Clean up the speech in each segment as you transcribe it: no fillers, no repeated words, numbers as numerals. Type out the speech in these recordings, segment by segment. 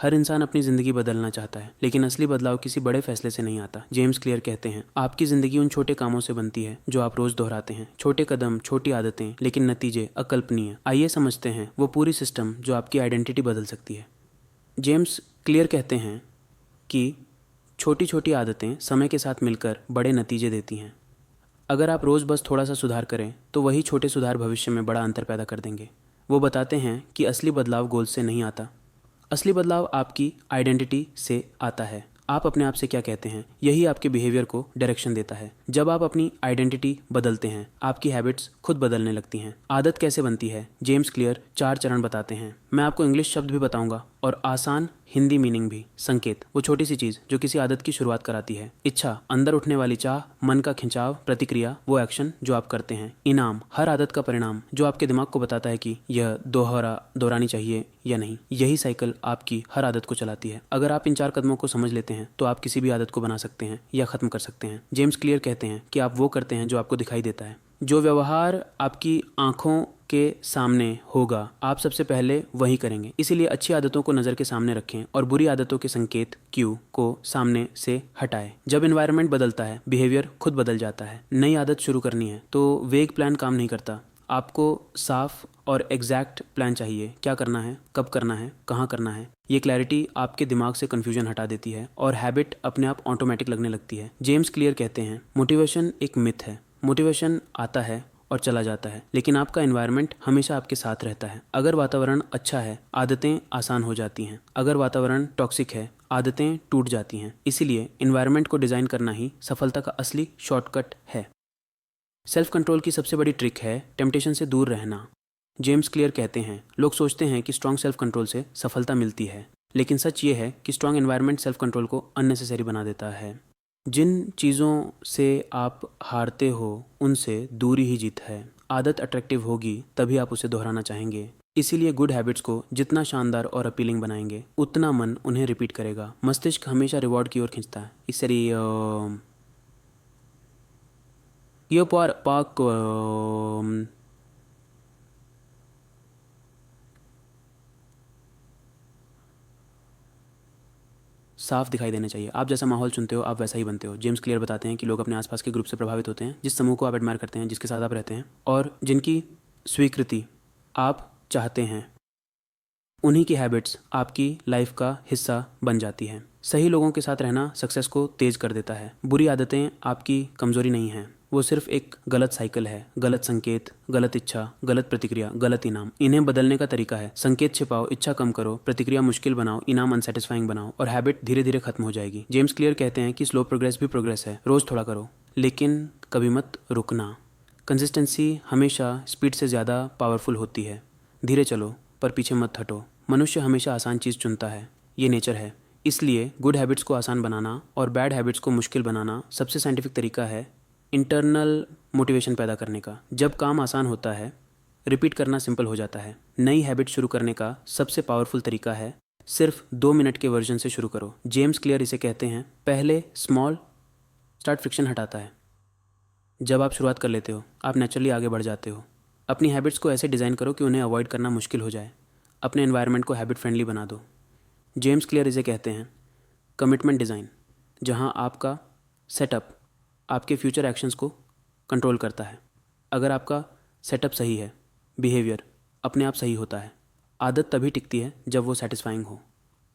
हर इंसान अपनी ज़िंदगी बदलना चाहता है, लेकिन असली बदलाव किसी बड़े फैसले से नहीं आता। जेम्स क्लियर कहते हैं, आपकी ज़िंदगी उन छोटे कामों से बनती है जो आप रोज़ दोहराते हैं। छोटे कदम, छोटी आदतें, लेकिन नतीजे अकल्पनीय। आइए समझते हैं वो पूरी सिस्टम जो आपकी आइडेंटिटी बदल सकती है। जेम्स क्लियर कहते हैं कि छोटी छोटी आदतें समय के साथ मिलकर बड़े नतीजे देती हैं। अगर आप रोज़ बस थोड़ा सा सुधार करें तो वही छोटे सुधार भविष्य में बड़ा अंतर पैदा कर देंगे। वो बताते हैं कि असली बदलाव गोल से नहीं आता, असली बदलाव आपकी आइडेंटिटी से आता है। आप अपने आप से क्या कहते हैं, यही आपके बिहेवियर को डायरेक्शन देता है। जब आप अपनी आइडेंटिटी बदलते हैं, आपकी हैबिट्स खुद बदलने लगती हैं। आदत कैसे बनती है? जेम्स क्लियर 4 चरण बताते हैं। मैं आपको इंग्लिश शब्द भी बताऊंगा और आसान हिंदी मीनिंग भी। संकेत, वो छोटी सी चीज़ जो किसी आदत की शुरुआत कराती है। इच्छा, अंदर उठने वाली चाह, मन का खिंचाव। प्रतिक्रिया, वो एक्शन जो आप करते हैं। इनाम, हर आदत का परिणाम जो आपके दिमाग को बताता है कि यह दोहरानी चाहिए या नहीं। यही साइकिल आपकी हर आदत को चलाती है। अगर आप इन 4 कदमों को समझ लेते हैं तो आप किसी भी आदत को बना सकते हैं या ख़त्म कर सकते हैं। जेम्स क्लियर कहते हैं कि आप वो करते हैं जो आपको दिखाई देता है। जो व्यवहार आपकी आंखों के सामने होगा, आप सबसे पहले वही करेंगे। इसीलिए अच्छी आदतों को नज़र के सामने रखें और बुरी आदतों के संकेत क्यू को सामने से हटाएं। जब एनवायरनमेंट बदलता है, बिहेवियर खुद बदल जाता है। नई आदत शुरू करनी है तो वेग प्लान काम नहीं करता। आपको साफ और एग्जैक्ट प्लान चाहिए। क्या करना है, कब करना है, कहाँ करना है। ये क्लैरिटी आपके दिमाग से कन्फ्यूजन हटा देती है और हैबिट अपने आप ऑटोमेटिक लगने लगती है। जेम्स क्लियर कहते हैं, मोटिवेशन एक मिथ है। मोटिवेशन आता है और चला जाता है, लेकिन आपका एनवायरनमेंट हमेशा आपके साथ रहता है। अगर वातावरण अच्छा है, आदतें आसान हो जाती हैं। अगर वातावरण टॉक्सिक है, आदतें टूट जाती हैं। इसीलिए एनवायरनमेंट को डिज़ाइन करना ही सफलता का असली शॉर्टकट है। सेल्फ कंट्रोल की सबसे बड़ी ट्रिक है टेम्पटेशन से दूर रहना। जेम्स क्लियर कहते हैं, लोग सोचते हैं कि स्ट्रॉन्ग सेल्फ कंट्रोल से सफलता मिलती है, लेकिन सच ये है कि स्ट्रॉन्ग एनवायरनमेंट सेल्फ कंट्रोल को अननेसेसरी बना देता है। जिन चीज़ों से आप हारते हो उनसे दूरी ही जीत है। आदत अट्रैक्टिव होगी तभी आप उसे दोहराना चाहेंगे। इसीलिए गुड हैबिट्स को जितना शानदार और अपीलिंग बनाएंगे, उतना मन उन्हें रिपीट करेगा। मस्तिष्क हमेशा रिवॉर्ड की ओर खींचता है। इसलिए ये पाक साफ दिखाई देना चाहिए। आप जैसा माहौल चुनते हो, आप वैसा ही बनते हो। जेम्स क्लियर बताते हैं कि लोग अपने आसपास के ग्रुप से प्रभावित होते हैं। जिस समूह को आप एडमायर करते हैं, जिसके साथ आप रहते हैं और जिनकी स्वीकृति आप चाहते हैं, उन्हीं की हैबिट्स आपकी लाइफ का हिस्सा बन जाती हैं। सही लोगों के साथ रहना सक्सेस को तेज कर देता है। बुरी आदतें आपकी कमजोरी नहीं हैं, वो सिर्फ एक गलत साइकिल है। गलत संकेत, गलत इच्छा, गलत प्रतिक्रिया, गलत इनाम। इन्हें बदलने का तरीका है, संकेत छिपाओ, इच्छा कम करो, प्रतिक्रिया मुश्किल बनाओ, इनाम अनसेटिस्फाइंग बनाओ और हैबिट धीरे धीरे खत्म हो जाएगी। जेम्स क्लियर कहते हैं कि स्लो प्रोग्रेस भी प्रोग्रेस है। रोज थोड़ा करो, लेकिन कभी मत रुकना। कंसिस्टेंसी हमेशा स्पीड से ज़्यादा पावरफुल होती है। धीरे चलो पर पीछे मत हटो। मनुष्य हमेशा आसान चीज़ चुनता है, ये नेचर है। इसलिए गुड हैबिट्स को आसान बनाना और बैड हैबिट्स को मुश्किल बनाना सबसे साइंटिफिक तरीका है इंटरनल मोटिवेशन पैदा करने का। जब काम आसान होता है, रिपीट करना सिंपल हो जाता है। नई हैबिट शुरू करने का सबसे पावरफुल तरीका है सिर्फ 2 मिनट के वर्जन से शुरू करो। जेम्स क्लियर इसे कहते हैं, पहले स्मॉल स्टार्ट फ्रिक्शन हटाता है। जब आप शुरुआत कर लेते हो, आप नेचुरली आगे बढ़ जाते हो। अपनी हैबिट्स को ऐसे डिज़ाइन करो कि उन्हें अवॉइड करना मुश्किल हो जाए। अपने एनवायरनमेंट को हैबिट फ्रेंडली बना दो। जेम्स क्लियर इसे कहते हैं कमिटमेंट डिज़ाइन, जहां आपका सेटअप आपके फ्यूचर एक्शंस को कंट्रोल करता है। अगर आपका सेटअप सही है, बिहेवियर अपने आप सही होता है। आदत तभी टिकती है जब वो सेटिस्फाइंग हो।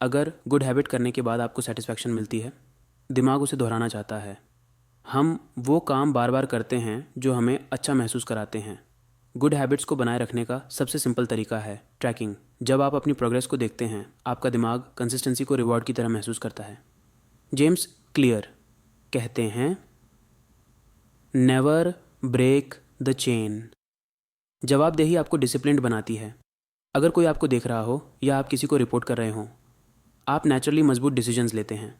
अगर गुड हैबिट करने के बाद आपको सेटिस्फैक्शन मिलती है, दिमाग उसे दोहराना चाहता है। हम वो काम बार बार करते हैं जो हमें अच्छा महसूस कराते हैं। गुड हैबिट्स को बनाए रखने का सबसे सिंपल तरीका है ट्रैकिंग। जब आप अपनी प्रोग्रेस को देखते हैं, आपका दिमाग कंसिस्टेंसी को रिवॉर्ड की तरह महसूस करता है। जेम्स क्लियर कहते हैं, नेवर ब्रेक द चेन। जवाबदेही आपको डिसिप्लिन्ड बनाती है। अगर कोई आपको देख रहा हो या आप किसी को रिपोर्ट कर रहे हो, आप नेचुरली मजबूत डिसीजंस लेते हैं।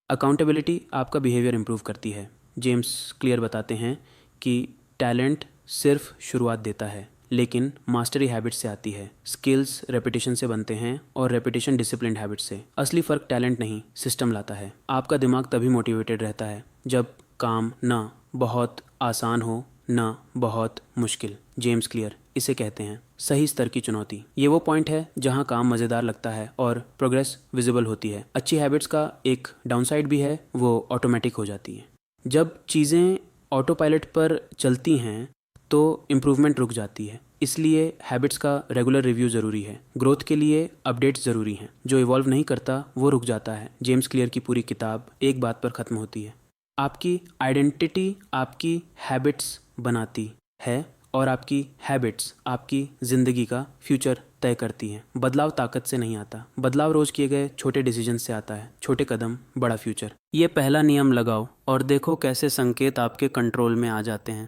अकाउंटेबिलिटी आपका बिहेवियर इंप्रूव करती है। जेम्स क्लियर बताते हैं कि टैलेंट सिर्फ शुरुआत देता है, लेकिन मास्टरी हैबिट से आती है। स्किल्स रेपिटेशन से बनते हैं और रेपिटेशन डिसिप्लिन्ड हैबिट से। असली फ़र्क टैलेंट नहीं, सिस्टम लाता है। आपका दिमाग तभी मोटिवेटेड रहता है जब काम ना बहुत आसान हो ना बहुत मुश्किल। जेम्स क्लियर इसे कहते हैं सही स्तर की चुनौती। ये वो पॉइंट है जहाँ काम मज़ेदार लगता है और प्रोग्रेस विजिबल होती है। अच्छी हैबिट्स का एक डाउनसाइड भी है, वो ऑटोमेटिक हो जाती है। जब चीज़ें ऑटो पायलट पर चलती हैं तो इम्प्रूवमेंट रुक जाती है। इसलिए हैबिट्स का रेगुलर रिव्यू ज़रूरी है। ग्रोथ के लिए अपडेट्स ज़रूरी हैं। जो इवॉल्व नहीं करता वो रुक जाता है। जेम्स क्लियर की पूरी किताब एक बात पर ख़त्म होती है, आपकी आइडेंटिटी आपकी हैबिट्स बनाती है और आपकी हैबिट्स आपकी ज़िंदगी का फ्यूचर तय करती हैं। बदलाव ताकत से नहीं आता, बदलाव रोज़ किए गए छोटे डिसीजन से आता है। छोटे कदम बड़ा फ्यूचर। ये पहला नियम लगाओ और देखो कैसे संकेत आपके कंट्रोल में आ जाते हैं।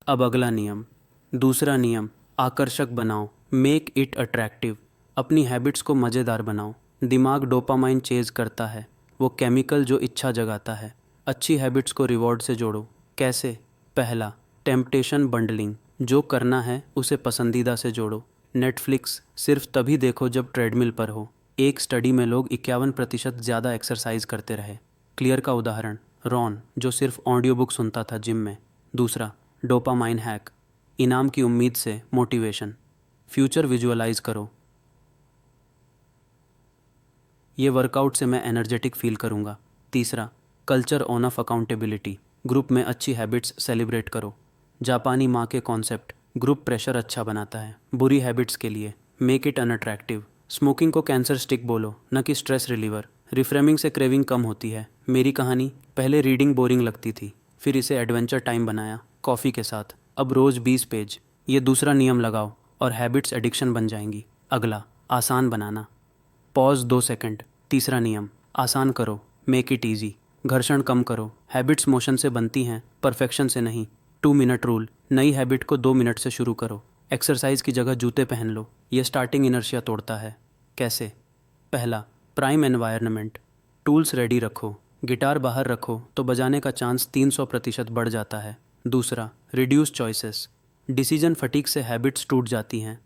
अब अगला नियम, दूसरा नियम, आकर्षक बनाओ, मेक इट अट्रैक्टिव। अपनी हैबिट्स को मज़ेदार बनाओ। दिमाग डोपामाइन चेज करता है, वो केमिकल जो इच्छा जगाता है। अच्छी हैबिट्स को रिवॉर्ड से जोड़ो। कैसे? पहला, टेम्पटेशन बंडलिंग। जो करना है उसे पसंदीदा से जोड़ो। नेटफ्लिक्स सिर्फ तभी देखो जब ट्रेडमिल पर हो। एक स्टडी में लोग 51% ज़्यादा एक्सरसाइज करते रहे। क्लियर का उदाहरण, रॉन जो सिर्फ ऑडियो बुक सुनता था जिम में। दूसरा, डोपामाइन हैक, इनाम की उम्मीद से मोटिवेशन। फ्यूचर विजुअलाइज करो, ये वर्कआउट से मैं एनर्जेटिक फील करूँगा। तीसरा, culture on off accountability. Group में अच्छी हैबिट्स सेलिब्रेट करो। जापानी माँ के कॉन्सेप्ट, ग्रुप प्रेशर अच्छा बनाता है। बुरी हैबिट्स के लिए मेक इट अनअट्रैक्टिव। स्मोकिंग को कैंसर स्टिक बोलो, न कि स्ट्रेस रिलीवर। रिफ्रेमिंग से क्रेविंग कम होती है। मेरी कहानी, पहले रीडिंग बोरिंग लगती थी, फिर इसे एडवेंचर टाइम बनाया कॉफ़ी के साथ। अब रोज़ 20 पेज। ये दूसरा नियम लगाओ और हैबिट्स एडिक्शन बन जाएंगी। अगला, आसान बनाना। Pause 2 second. तीसरा नियम, आसान करो, मेक इट ईजी। घर्षण कम करो। हैबिट्स मोशन से बनती हैं, परफेक्शन से नहीं। 2 मिनट रूल, नई हैबिट को 2 मिनट से शुरू करो। एक्सरसाइज की जगह जूते पहन लो, ये स्टार्टिंग इनर्शिया तोड़ता है। कैसे? पहला, प्राइम एनवायरनमेंट। टूल्स रेडी रखो, गिटार बाहर रखो तो बजाने का चांस 300% बढ़ जाता है। दूसरा, रिड्यूस चॉइसेस। डिसीजन फटीक से हैबिट्स टूट जाती हैं।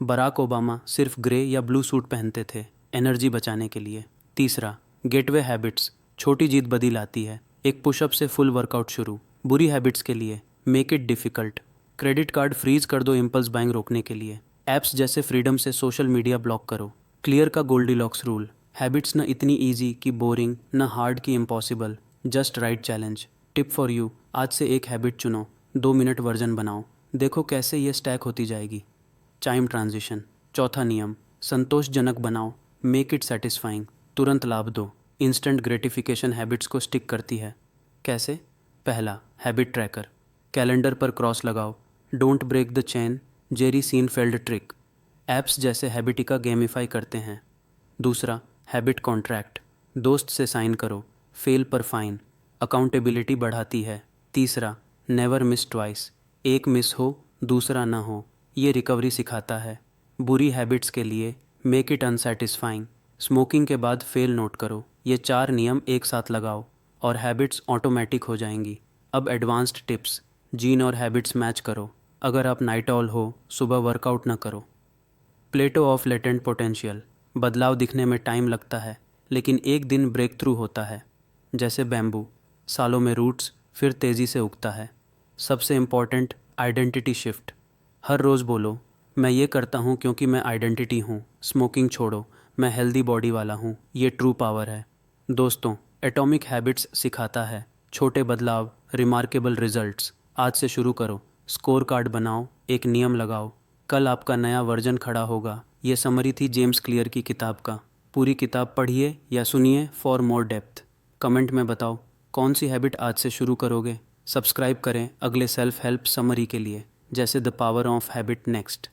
बराक ओबामा सिर्फ ग्रे या ब्लू सूट पहनते थे एनर्जी बचाने के लिए। तीसरा, गेटवे हैबिट्स। छोटी जीत बदी लाती है। एक पुशअप से फुल वर्कआउट शुरू। बुरी हैबिट्स के लिए make it difficult. Credit card freeze कर दो इम्पल्स बाइंग रोकने के लिए। ऐप्स जैसे फ्रीडम से सोशल मीडिया ब्लॉक करो। क्लियर का गोल्डीलॉक्स रूल, हैबिट्स न इतनी ईजी कि बोरिंग, न हार्ड की impossible, just right challenge. Tip for you, आज से एक हैबिट चुनो, 2 मिनट वर्जन बनाओ, देखो कैसे ये स्टैक होती जाएगी। Chyme transition. चौथा नियम, संतोषजनक बनाओ, मेक इट सेटिस्फाइंग। तुरंत लाभ दो। इंस्टेंट ग्रेटिफिकेशन हैबिट्स को स्टिक करती है। कैसे? पहला, हैबिट ट्रैकर। कैलेंडर पर क्रॉस लगाओ, don't break the chain, Jerry Seinfeld trick. Apps जैसे हैबिटिका गेमिफाई करते हैं। दूसरा, हैबिट कॉन्ट्रैक्ट। दोस्त से साइन करो, फेल पर फाइन, अकाउंटेबिलिटी बढ़ाती है। तीसरा, नेवर मिस ट्वाइस। एक मिस हो दूसरा ना हो, ये रिकवरी सिखाता है। बुरी हैबिट्स के लिए मेक इट अनसेटिस्फाइंग। स्मोकिंग के बाद फेल नोट करो। ये 4 नियम एक साथ लगाओ और हैबिट्स ऑटोमेटिक हो जाएंगी। अब एडवांस्ड टिप्स, जीन और हैबिट्स मैच करो। अगर आप नाइट ऑल हो, सुबह वर्कआउट ना करो। प्लेटो ऑफ लेटेंट पोटेंशियल। बदलाव दिखने में टाइम लगता है लेकिन एक दिन ब्रेक थ्रू होता है। जैसे बैम्बू, सालों में रूट्स, फिर तेज़ी से उगता है। सबसे इम्पॉर्टेंट, आइडेंटिटी शिफ्ट। हर रोज़ बोलो, मैं ये करता हूँ क्योंकि मैं आइडेंटिटी हूँ। स्मोकिंग छोड़ो, मैं हेल्दी बॉडी वाला हूँ। ये ट्रू पावर है। दोस्तों, एटॉमिक हैबिट्स सिखाता है छोटे बदलाव, रिमार्केबल रिजल्ट्स। आज से शुरू करो, स्कोर कार्ड बनाओ, एक नियम लगाओ, कल आपका नया वर्जन खड़ा होगा। ये समरी थी जेम्स क्लियर की किताब का। पूरी किताब पढ़िए या सुनिए फॉर मोर डेप्थ। कमेंट में बताओ कौन सी हैबिट आज से शुरू करोगे। सब्सक्राइब करें अगले सेल्फ हेल्प समरी के लिए, जैसे the power of habit next.